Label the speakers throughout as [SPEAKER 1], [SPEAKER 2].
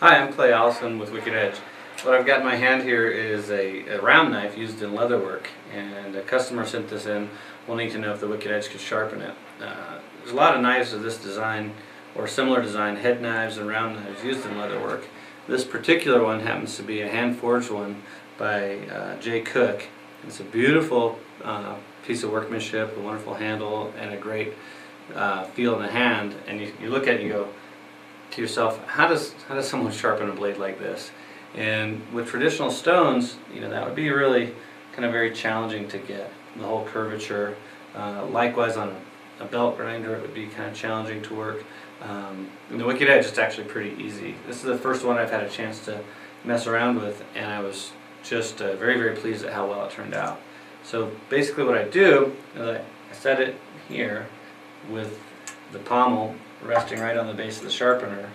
[SPEAKER 1] Hi, I'm Clay Allison with Wicked Edge. What I've got in my hand here is a round knife used in leatherwork, and a customer sent this in wanting to know if the Wicked Edge could sharpen it. There's a lot of knives of this design or similar design, head knives and round knives used in leatherwork. This particular one happens to be a hand-forged one by J. Cook. It's a beautiful piece of workmanship, a wonderful handle, and a great feel in the hand. And you look at it and you go to yourself, how does someone sharpen a blade like this? And with traditional stones, that would be really kind of very challenging to get the whole curvature. Likewise on a belt grinder, it would be kind of challenging to work. In the Wicked Edge, it's actually pretty easy. This is the first one I've had a chance to mess around with, and I was just very, very pleased at how well it turned out. So basically what I do is I set it here with the pommel resting right on the base of the sharpener,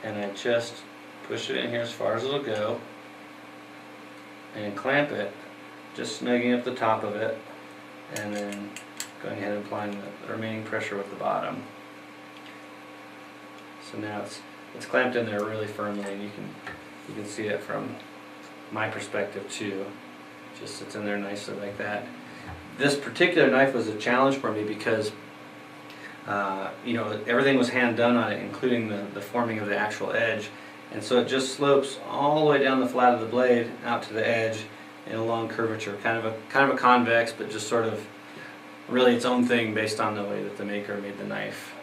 [SPEAKER 1] and I just push it in here as far as it'll go and clamp it, just snugging up the top of it, and then going ahead and applying the remaining pressure with the bottom. So now it's clamped in there really firmly, and you can see it from my perspective too. Just sits in there nicely like that. This particular knife was a challenge for me because everything was hand done on it, including the forming of the actual edge, and so it just slopes all the way down the flat of the blade out to the edge in a long curvature, kind of a convex, but just sort of really its own thing based on the way that the maker made the knife.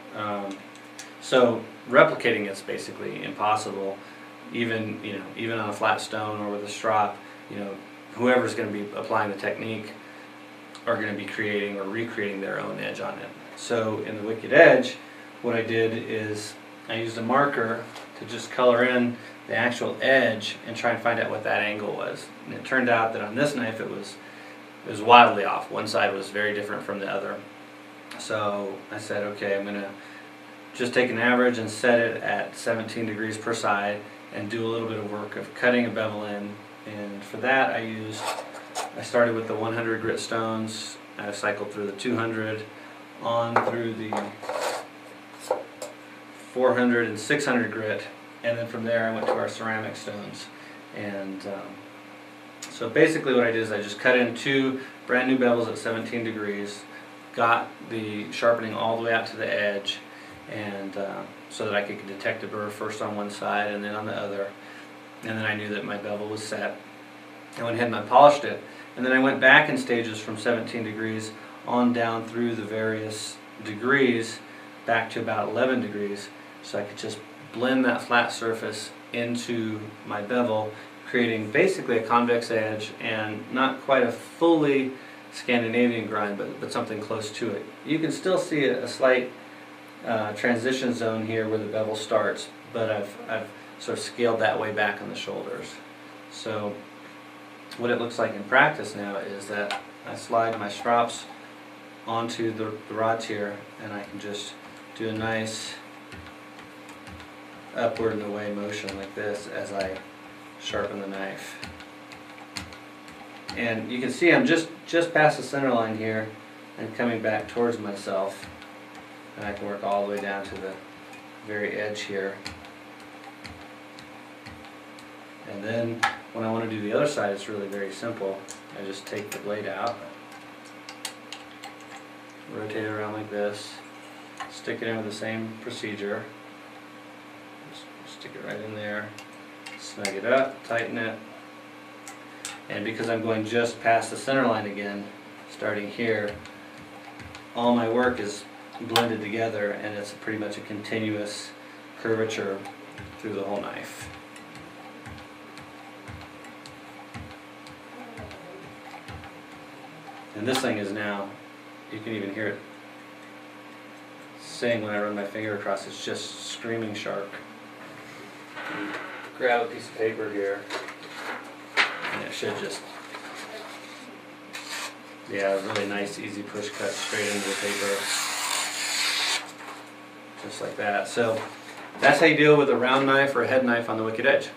[SPEAKER 1] So replicating it's basically impossible, even on a flat stone or with a strop. Whoever's going to be applying the technique are going to be creating or recreating their own edge on it. So in the Wicked Edge, what I did is I used a marker to just color in the actual edge and try and find out what that angle was. And it turned out that on this knife it was wildly off. One side was very different from the other. So I said, okay, I'm going to just take an average and set it at 17 degrees per side and do a little bit of work of cutting a bevel in. And for that I started with the 100 grit stones. I cycled through the 200 on through the 400 and 600 grit, and then from there I went to our ceramic stones. And so basically what I did is I just cut in two brand new bevels at 17 degrees, got the sharpening all the way out to the edge, and so that I could detect a burr first on one side and then on the other, and then I knew that my bevel was set. I went ahead and I polished it, and then I went back in stages from 17 degrees on down through the various degrees back to about 11 degrees, so I could just blend that flat surface into my bevel, creating basically a convex edge and not quite a fully Scandinavian grind, but something close to it. You can still see a slight transition zone here where the bevel starts, but I've sort of scaled that way back on the shoulders. So what it looks like in practice now is that I slide my strops onto the rods here, and I can just do a nice upward and away motion like this as I sharpen the knife. And you can see I'm just past the center line here and coming back towards myself, and I can work all the way down to the very edge here. And then when I want to do the other side, it's really very simple. I just take the blade out, rotate it around like this, stick it in with the same procedure, just stick it right in there, snug it up, tighten it, and because I'm going just past the center line again, starting here, all my work is blended together, and it's pretty much a continuous curvature through the whole knife. And this thing is now, you can even hear it sing when I run my finger across. It's just screaming sharp. Grab a piece of paper here, and it should just, a really nice easy push cut straight into the paper, just like that. So that's how you deal with a round knife or a head knife on the Wicked Edge.